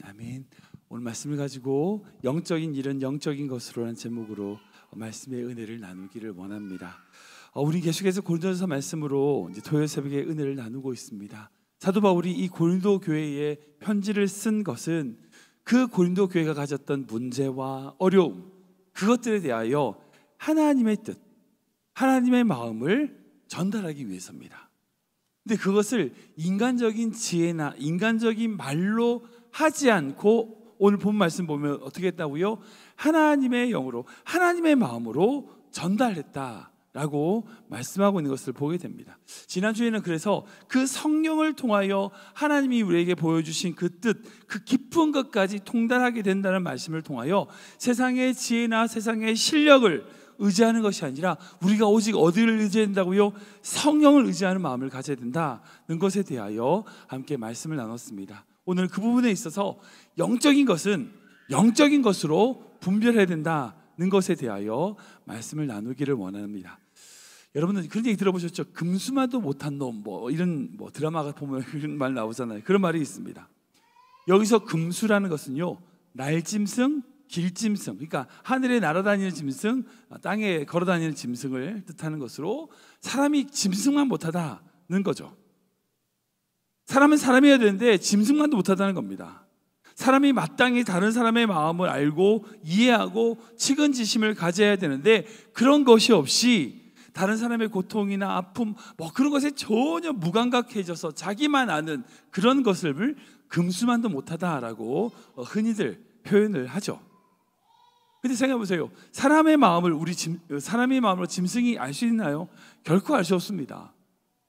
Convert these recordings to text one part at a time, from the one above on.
아멘. 오늘 말씀을 가지고 영적인 일은 영적인 것으로라는 제목으로 말씀의 은혜를 나누기를 원합니다. 우리 계속해서 고린도전서 말씀으로 이제 토요일 새벽에 은혜를 나누고 있습니다. 사도 바울이 이 고린도 교회에 편지를 쓴 것은 그 고린도 교회가 가졌던 문제와 어려움, 그것들에 대하여 하나님의 뜻, 하나님의 마음을 전달하기 위해서입니다. 근데 그것을 인간적인 지혜나 인간적인 말로 하지 않고 오늘 본 말씀 보면 어떻게 했다고요? 하나님의 영으로, 하나님의 마음으로 전달했다라고 말씀하고 있는 것을 보게 됩니다. 지난주에는 그래서 그 성령을 통하여 하나님이 우리에게 보여주신 그 뜻, 그 깊은 것까지 통달하게 된다는 말씀을 통하여 세상의 지혜나 세상의 실력을 의지하는 것이 아니라 우리가 오직 어디를 의지해야 된다고요? 성령을 의지하는 마음을 가져야 된다는 것에 대하여 함께 말씀을 나눴습니다. 오늘 그 부분에 있어서 영적인 것은 영적인 것으로 분별해야 된다는 것에 대하여 말씀을 나누기를 원합니다. 여러분들 그런 얘기 들어보셨죠? 금수마도 못한 놈, 이런 드라마가 보면 그런 말 나오잖아요. 그런 말이 있습니다. 여기서 금수라는 것은요, 날짐승, 길짐승, 그러니까 하늘에 날아다니는 짐승, 땅에 걸어다니는 짐승을 뜻하는 것으로 사람이 짐승만 못하다는 거죠. 사람은 사람이어야 되는데 짐승만도 못하다는 겁니다. 사람이 마땅히 다른 사람의 마음을 알고 이해하고 측은지심을 가져야 되는데 그런 것이 없이 다른 사람의 고통이나 아픔 그런 것에 전혀 무감각해져서 자기만 아는 그런 것을 금수만도 못하다라고 흔히들 표현을 하죠. 근데 생각해 보세요. 사람의 마음을 사람의 마음으로 짐승이 알 수 있나요? 결코 알 수 없습니다.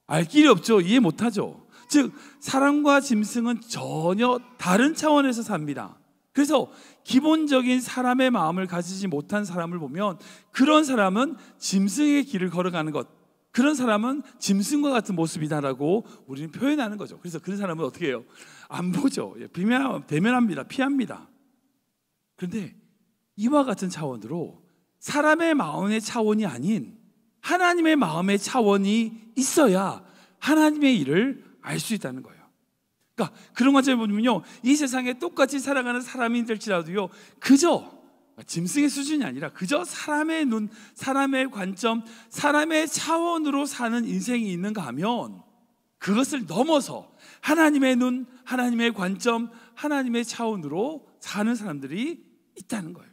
알 길이 없죠. 이해 못하죠. 즉 사람과 짐승은 전혀 다른 차원에서 삽니다. 그래서 기본적인 사람의 마음을 가지지 못한 사람을 보면 그런 사람은 짐승의 길을 걸어가는 것, 그런 사람은 짐승과 같은 모습이다라고 우리는 표현하는 거죠. 그래서 그런 사람은 어떻게 해요? 안 보죠. 대면합니다. 피합니다. 그런데 이와 같은 차원으로 사람의 마음의 차원이 아닌 하나님의 마음의 차원이 있어야 하나님의 일을 알 수 있다는 거예요. 그러니까 그런 관점에 보면요, 이 세상에 똑같이 살아가는 사람인들지라도요, 그저 짐승의 수준이 아니라 그저 사람의 눈, 사람의 관점, 사람의 차원으로 사는 인생이 있는가 하면 그것을 넘어서 하나님의 눈, 하나님의 관점, 하나님의 차원으로 사는 사람들이 있다는 거예요.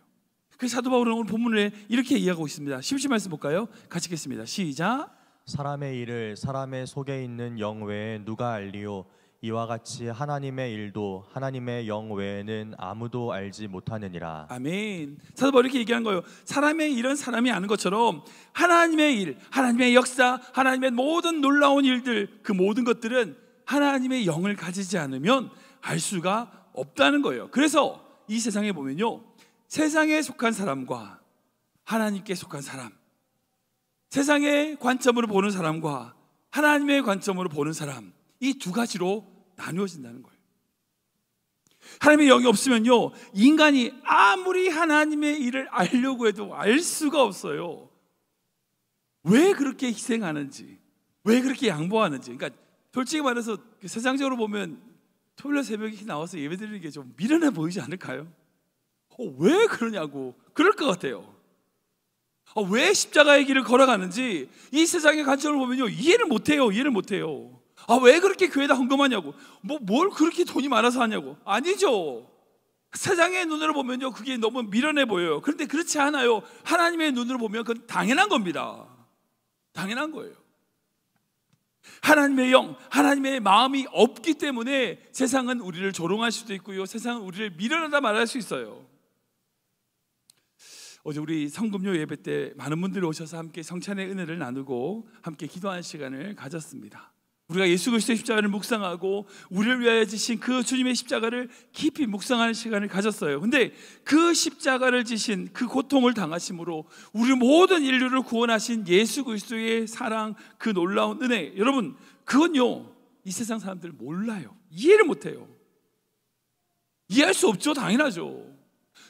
그래서 사도 바울은 오늘 본문에 이렇게 이야기하고 있습니다. 17절 말씀 볼까요? 같이 읽겠습니다. 시작. 사람의 일을 사람의 속에 있는 영 외에 누가 알리요? 이와 같이 하나님의 일도 하나님의 영 외에는 아무도 알지 못하느니라. 아멘. 사도 바울이 이렇게 얘기한 거예요. 사람의 일은 사람이 아는 것처럼 하나님의 일, 하나님의 역사, 하나님의 모든 놀라운 일들, 그 모든 것들은 하나님의 영을 가지지 않으면 알 수가 없다는 거예요. 그래서 이 세상에 보면요, 세상에 속한 사람과 하나님께 속한 사람, 세상의 관점으로 보는 사람과 하나님의 관점으로 보는 사람, 이 두 가지로 나누어진다는 거예요. 하나님의 영이 없으면요, 인간이 아무리 하나님의 일을 알려고 해도 알 수가 없어요. 왜 그렇게 희생하는지, 왜 그렇게 양보하는지. 그러니까 솔직히 말해서 세상적으로 보면 토요일 새벽에 나와서 예배드리는 게 좀 미련해 보이지 않을까요? 왜 그러냐고. 그럴 것 같아요. 왜 십자가의 길을 걸어가는지 이 세상의 관점을 보면요, 이해를 못해요. 왜 그렇게 교회에다 헌금하냐고, 뭘 그렇게 돈이 많아서 하냐고. 아니죠. 세상의 눈으로 보면요, 그게 너무 미련해 보여요. 그런데 그렇지 않아요. 하나님의 눈으로 보면 그건 당연한 겁니다. 당연한 거예요. 하나님의 영, 하나님의 마음이 없기 때문에 세상은 우리를 조롱할 수도 있고요, 세상은 우리를 미련하다 말할 수 있어요. 어제 우리 성금요 예배 때 많은 분들이 오셔서 함께 성찬의 은혜를 나누고 함께 기도하는 시간을 가졌습니다. 우리가 예수 그리스도의 십자가를 묵상하고 우리를 위하여 지신 그 주님의 십자가를 깊이 묵상하는 시간을 가졌어요. 근데 그 십자가를 지신 그 고통을 당하심으로 우리 모든 인류를 구원하신 예수 그리스도의 사랑, 그 놀라운 은혜, 여러분 그건요, 이 세상 사람들 몰라요. 이해를 못해요. 이해할 수 없죠. 당연하죠.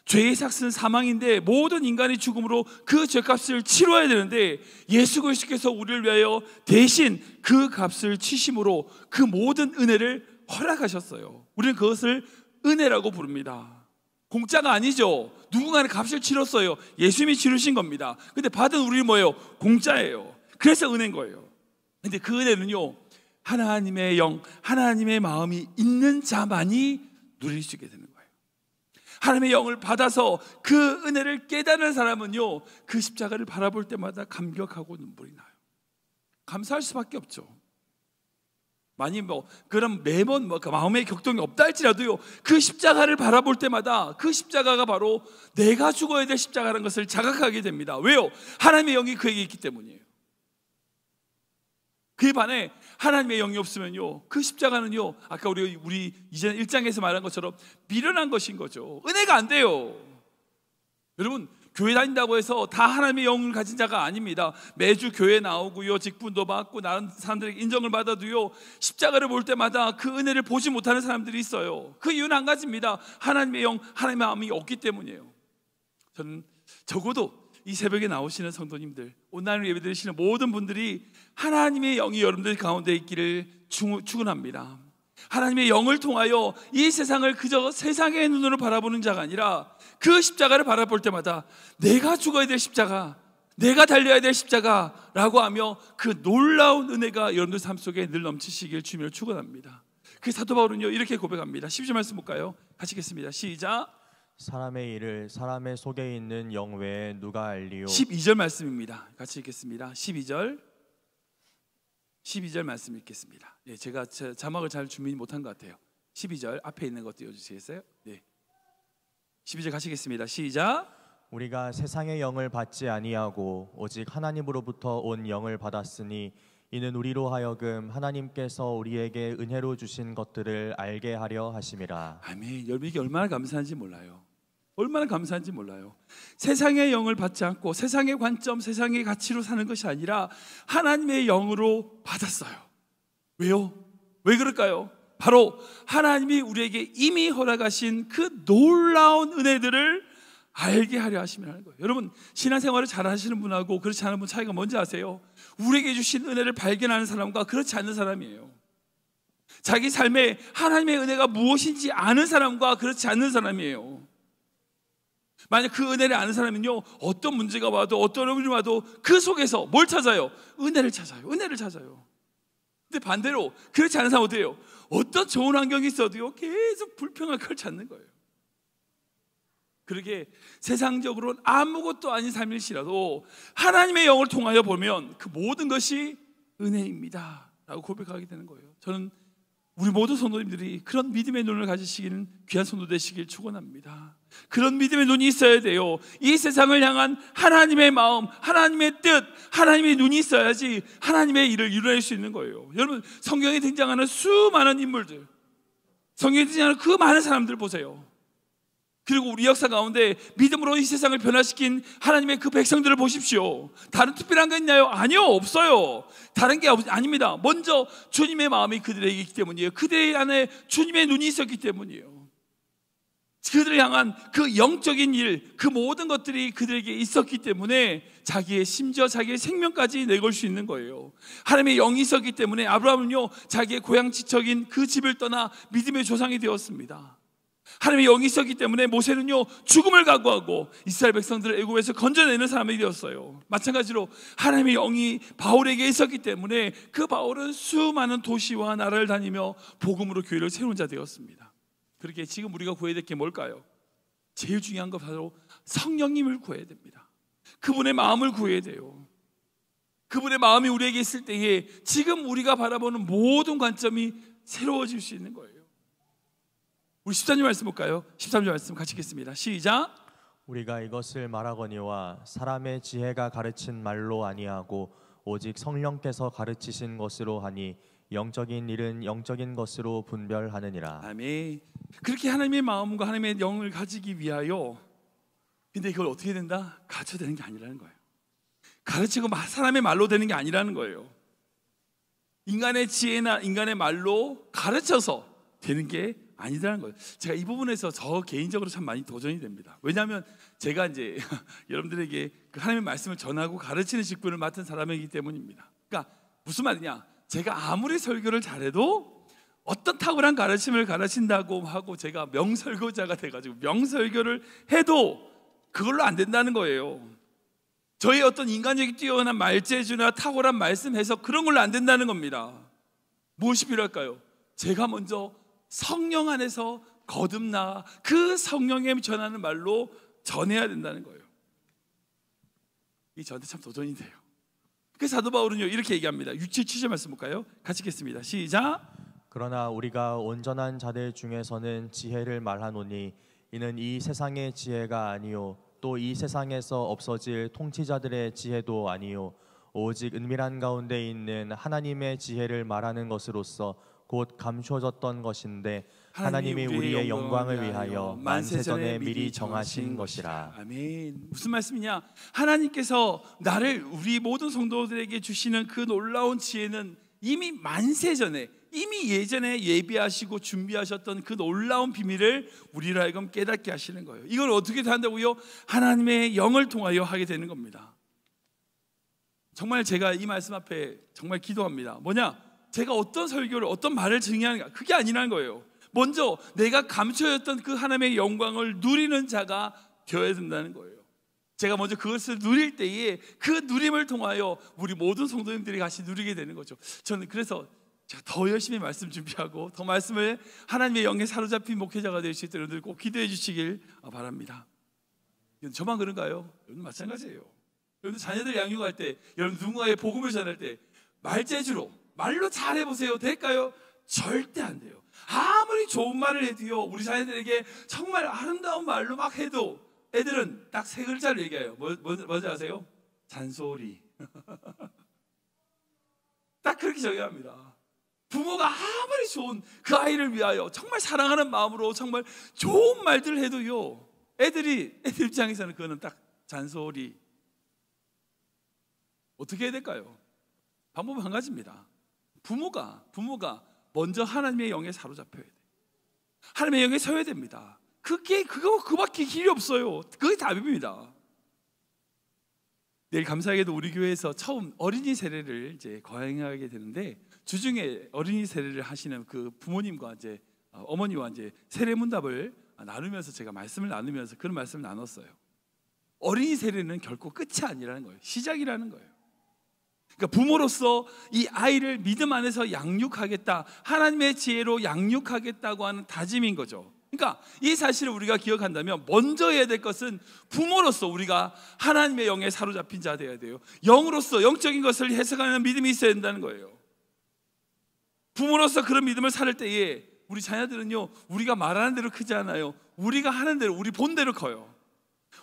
죄의 삭스는 사망인데 모든 인간의 죽음으로 그 죄값을 치러야 되는데 예수 그리스도께서 우리를 위하여 대신 그 값을 치심으로 그 모든 은혜를 허락하셨어요. 우리는 그것을 은혜라고 부릅니다. 공짜가 아니죠. 누군가는 값을 치렀어요. 예수님이 치르신 겁니다. 근데 받은 우리는 뭐예요? 공짜예요. 그래서 은혜인 거예요. 근데 그 은혜는요, 하나님의 영, 하나님의 마음이 있는 자만이 누릴 수 있게 되는 거예요. 하나님의 영을 받아서 그 은혜를 깨닫는 사람은요, 그 십자가를 바라볼 때마다 감격하고 눈물이 나요. 감사할 수밖에 없죠. 많이 그럼 매번 그 마음의 격동이 없다 할지라도요, 그 십자가를 바라볼 때마다 그 십자가가 바로 내가 죽어야 될 십자가라는 것을 자각하게 됩니다. 왜요? 하나님의 영이 그에게 있기 때문이에요. 그에 반해 하나님의 영이 없으면요, 그 십자가는요, 아까 우리 이전 1장에서 말한 것처럼 미련한 것인 거죠. 은혜가 안 돼요. 여러분, 교회 다닌다고 해서 다 하나님의 영을 가진 자가 아닙니다. 매주 교회 나오고요, 직분도 받고 다른 사람들에게 인정을 받아도요, 십자가를 볼 때마다 그 은혜를 보지 못하는 사람들이 있어요. 그 이유는 한 가지입니다. 하나님의 영, 하나님의 마음이 없기 때문이에요. 저는 적어도 이 새벽에 나오시는 성도님들, 오늘 예배 드리시는 모든 분들이 하나님의 영이 여러분들 가운데 있기를 축원합니다. 하나님의 영을 통하여 이 세상을 그저 세상의 눈으로 바라보는 자가 아니라 그 십자가를 바라볼 때마다 내가 죽어야 될 십자가, 내가 달려야 될 십자가라고 하며 그 놀라운 은혜가 여러분들 삶 속에 늘 넘치시길 주님을 축원합니다. 그 사도 바울은요, 이렇게 고백합니다. 12절 말씀 볼까요? 같이 읽겠습니다. 시작. 사람의 일을 사람의 속에 있는 영 외에 누가 알리요. 12절 말씀입니다. 같이 읽겠습니다. 12절 말씀 읽겠습니다. 네, 제가 자막을 잘 준비 못한 것 같아요. 12절 앞에 있는 것 띄워주시겠어요? 네. 12절 가시겠습니다. 시작. 우리가 세상의 영을 받지 아니하고 오직 하나님으로부터 온 영을 받았으니 이는 우리로 하여금 하나님께서 우리에게 은혜로 주신 것들을 알게 하려 하심이라. 아멘. 여러분, 이게 얼마나 감사한지 몰라요. 얼마나 감사한지 몰라요. 세상의 영을 받지 않고 세상의 관점, 세상의 가치로 사는 것이 아니라 하나님의 영으로 받았어요. 왜요? 왜 그럴까요? 바로 하나님이 우리에게 이미 허락하신 그 놀라운 은혜들을 알게 하려 하심이라는 거예요. 여러분, 신앙생활을 잘 하시는 분하고 그렇지 않은 분 차이가 뭔지 아세요? 우리에게 주신 은혜를 발견하는 사람과 그렇지 않는 사람이에요. 자기 삶에 하나님의 은혜가 무엇인지 아는 사람과 그렇지 않는 사람이에요. 만약 그 은혜를 아는 사람은요, 어떤 문제가 와도 어떤 어려움이 와도 그 속에서 뭘 찾아요? 은혜를 찾아요. 은혜를 찾아요. 근데 반대로 그렇지 않은 사람은 어때요? 어떤 좋은 환경이 있어도요, 계속 불평할 걸 찾는 거예요. 그러게 세상적으로는 아무것도 아닌 삶일지라도 하나님의 영을 통하여 보면 그 모든 것이 은혜입니다 라고 고백하게 되는 거예요. 저는 우리 모든 성도님들이 그런 믿음의 눈을 가지시기는 귀한 성도 되시길 축원합니다. 그런 믿음의 눈이 있어야 돼요. 이 세상을 향한 하나님의 마음, 하나님의 뜻, 하나님의 눈이 있어야지 하나님의 일을 이뤄낼 수 있는 거예요. 여러분, 성경에 등장하는 수많은 인물들, 성경에 등장하는 그 많은 사람들 보세요. 그리고 우리 역사 가운데 믿음으로 이 세상을 변화시킨 하나님의 그 백성들을 보십시오. 다른 특별한 게 있나요? 아니요, 없어요. 다른 게 아닙니다. 먼저 주님의 마음이 그들에게 있기 때문이에요. 그들 안에 주님의 눈이 있었기 때문이에요. 그들을 향한 그 영적인 일, 그 모든 것들이 그들에게 있었기 때문에 자기의, 심지어 자기의 생명까지 내걸 수 있는 거예요. 하나님의 영이 있었기 때문에 아브라함은요, 자기의 고향 지척인 그 집을 떠나 믿음의 조상이 되었습니다. 하나님의 영이 있었기 때문에 모세는요, 죽음을 각오하고 이스라엘 백성들을 애굽에서 건져내는 사람이 되었어요. 마찬가지로 하나님의 영이 바울에게 있었기 때문에 그 바울은 수많은 도시와 나라를 다니며 복음으로 교회를 세운 자 되었습니다. 그렇게 지금 우리가 구해야 될 게 뭘까요? 제일 중요한 것 바로 성령님을 구해야 됩니다. 그분의 마음을 구해야 돼요. 그분의 마음이 우리에게 있을 때에 지금 우리가 바라보는 모든 관점이 새로워질 수 있는 거예요. 우리 13절 말씀 볼까요? 13절 말씀 같이 읽겠습니다. 시작. 우리가 이것을 말하거니와 사람의 지혜가 가르친 말로 아니하고 오직 성령께서 가르치신 것으로 하니 영적인 일은 영적인 것으로 분별하느니라. 아멘. 그렇게 하나님의 마음과 하나님의 영을 가지기 위하여, 근데 이걸 어떻게 된다? 가르쳐야 되는 게 아니라는 거예요. 가르치고 사람의 말로 되는 게 아니라는 거예요. 인간의 지혜나 인간의 말로 가르쳐서 되는 게 아니라는 거예요. 제가 이 부분에서 저 개인적으로 참 많이 도전이 됩니다. 왜냐하면 제가 이제 여러분들에게 그 하나님의 말씀을 전하고 가르치는 직분을 맡은 사람이기 때문입니다. 그러니까 무슨 말이냐? 제가 아무리 설교를 잘해도 어떤 탁월한 가르침을 가르친다고 하고 제가 명설교자가 돼가지고 명설교를 해도 그걸로 안 된다는 거예요. 저희 어떤 인간적인 뛰어난 말재주나 탁월한 말씀해서 그런 걸로 안 된다는 겁니다. 무엇이 필요할까요? 제가 먼저 성령 안에서 거듭나 그 성령에 전하는 말로 전해야 된다는 거예요. 이 저한테 참 도전이 돼요. 그래서 사도 바울은요 이렇게 얘기합니다. 6, 7, 7절 말씀 볼까요? 같이 읽겠습니다. 시작. 그러나 우리가 온전한 자들 중에서는 지혜를 말하노니 이는 이 세상의 지혜가 아니요 또 이 세상에서 없어질 통치자들의 지혜도 아니요 오직 은밀한 가운데 있는 하나님의 지혜를 말하는 것으로서 곧 감춰졌던 것인데 하나님이 우리의 영광을 위하여 만세전에 미리 정하신 것이라. 아멘. 무슨 말씀이냐? 하나님께서 나를 우리 모든 성도들에게 주시는 그 놀라운 지혜는 이미 만세전에 이미 예전에 예비하시고 준비하셨던 그 놀라운 비밀을 우리로 하여금 깨닫게 하시는 거예요. 이걸 어떻게 한다고요? 하나님의 영을 통하여 하게 되는 겁니다. 정말 제가 이 말씀 앞에 정말 기도합니다. 뭐냐? 제가 어떤 설교를 어떤 말을 증의하는가 그게 아니라는 거예요. 먼저 내가 감춰졌던 그 하나님의 영광을 누리는 자가 되어야 된다는 거예요. 제가 먼저 그것을 누릴 때에 그 누림을 통하여 우리 모든 성도님들이 같이 누리게 되는 거죠. 저는 그래서 제가 더 열심히 말씀 준비하고 더 말씀을 하나님의 영에 사로잡힌 목회자가 될 수 있도록 여러분들 꼭 기도해 주시길 바랍니다. 저만 그런가요? 여러분 마찬가지예요. 여러분 자녀들 양육할 때, 여러분 누군가의 복음을 전할 때 말재주로 말로 잘해보세요. 될까요? 절대 안 돼요. 아무리 좋은 말을 해도요 우리 자녀들에게 정말 아름다운 말로 막 해도 애들은 딱 세 글자를 얘기해요. 뭔지 아세요? 잔소리. 딱 그렇게 정의합니다. 부모가 아무리 좋은 그 아이를 위하여 정말 사랑하는 마음으로 정말 좋은 말들을 해도요 애들 입장에서는 그거는 딱 잔소리. 어떻게 해야 될까요? 방법은 한 가지입니다. 부모가 먼저 하나님의 영에 사로잡혀야 돼요. 하나님의 영에 서야 됩니다. 그거밖에 길이 없어요. 그게 답입니다. 내일 감사하게도 우리 교회에서 처음 어린이 세례를 이제 거행하게 되는데 주중에 어린이 세례를 하시는 그 부모님과 이제 어머니와 이제 세례 문답을 나누면서 제가 말씀을 나누면서 그런 말씀을 나눴어요. 어린이 세례는 결코 끝이 아니라는 거예요. 시작이라는 거예요. 그러니까 부모로서 이 아이를 믿음 안에서 양육하겠다, 하나님의 지혜로 양육하겠다고 하는 다짐인 거죠. 그러니까 이 사실을 우리가 기억한다면 먼저 해야 될 것은 부모로서 우리가 하나님의 영에 사로잡힌 자 되어야 돼요. 영으로서 영적인 것을 해석하는 믿음이 있어야 된다는 거예요. 부모로서 그런 믿음을 살 때에 우리 자녀들은요 우리가 말하는 대로 크지 않아요. 우리가 하는 대로 우리 본대로 커요.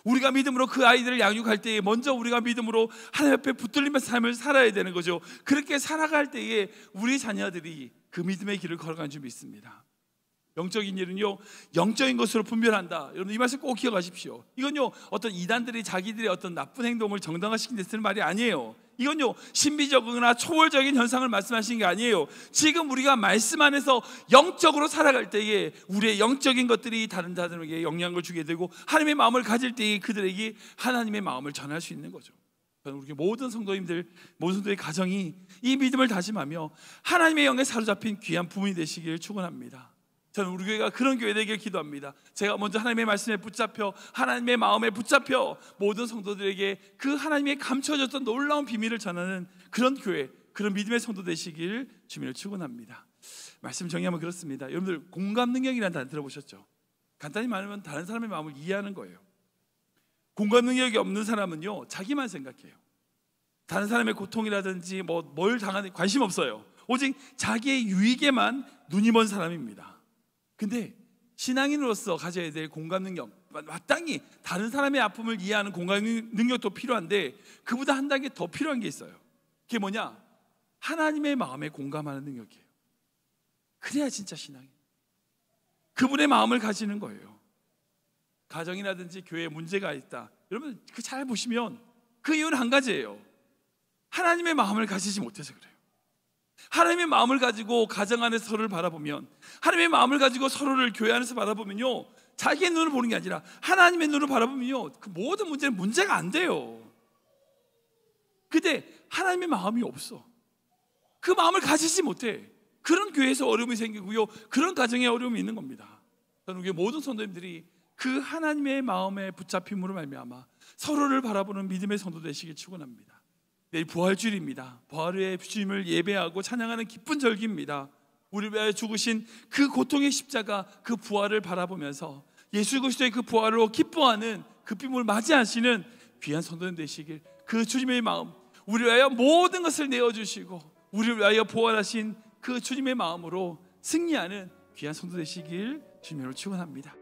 우리가 믿음으로 그 아이들을 양육할 때에 먼저 우리가 믿음으로 하나님 앞에 붙들리면서 삶을 살아야 되는 거죠. 그렇게 살아갈 때에 우리 자녀들이 그 믿음의 길을 걸어가는 줄 믿습니다. 영적인 일은요 영적인 것으로 분별한다. 여러분 이 말씀 꼭 기억하십시오. 이건요 어떤 이단들이 자기들의 어떤 나쁜 행동을 정당화시킨 데 쓰는 말이 아니에요. 이건요 신비적이거나 초월적인 현상을 말씀하시는 게 아니에요. 지금 우리가 말씀 안에서 영적으로 살아갈 때에 우리의 영적인 것들이 다른 자들에게 영향을 주게 되고 하나님의 마음을 가질 때에 그들에게 하나님의 마음을 전할 수 있는 거죠. 우리 모든 성도님들, 모든 성도의 가정이 이 믿음을 다짐하며 하나님의 영에 사로잡힌 귀한 부모님 되시기를 축원합니다. 저는 우리 교회가 그런 교회 되길 기도합니다. 제가 먼저 하나님의 말씀에 붙잡혀 하나님의 마음에 붙잡혀 모든 성도들에게 그 하나님의 감춰졌던 놀라운 비밀을 전하는 그런 교회, 그런 믿음의 성도 되시길 주님을 축원합니다. 말씀 정리하면 그렇습니다. 여러분들 공감 능력이라는 단어 들어보셨죠? 간단히 말하면 다른 사람의 마음을 이해하는 거예요. 공감 능력이 없는 사람은요 자기만 생각해요. 다른 사람의 고통이라든지 뭘 당하는지 관심 없어요. 오직 자기의 유익에만 눈이 먼 사람입니다. 근데 신앙인으로서 가져야 될 공감 능력, 마땅히 다른 사람의 아픔을 이해하는 공감 능력도 필요한데 그보다 한 단계 더 필요한 게 있어요. 그게 뭐냐? 하나님의 마음에 공감하는 능력이에요. 그래야 진짜 신앙이에요. 그분의 마음을 가지는 거예요. 가정이라든지 교회에 문제가 있다. 여러분 그 잘 보시면 그 이유는 한 가지예요. 하나님의 마음을 가지지 못해서 그래요. 하나님의 마음을 가지고 가정 안에서 서로를 바라보면, 하나님의 마음을 가지고 서로를 교회 안에서 바라보면요 자기의 눈을 보는 게 아니라 하나님의 눈을 바라보면요 그 모든 문제는 문제가 안 돼요. 근데 하나님의 마음이 없어. 그 마음을 가지지 못해. 그런 교회에서 어려움이 생기고요, 그런 가정에 어려움이 있는 겁니다. 저는 우리 모든 성도님들이 그 하나님의 마음에 붙잡힘으로 말미암아 서로를 바라보는 믿음의 성도 되시길 축원합니다. 내일 부활주일입니다. 부활의 주님을 예배하고 찬양하는 기쁜 절기입니다. 우리 위하여 죽으신 그 고통의 십자가, 그 부활을 바라보면서 예수 그리스도의 그 부활로 기뻐하는 그 빔을 맞이하시는 귀한 성도님 되시길, 그 주님의 마음, 우리 위하여 모든 것을 내어주시고 우리 위하여 부활하신 그 주님의 마음으로 승리하는 귀한 성도 되시길 주님으로 축원합니다.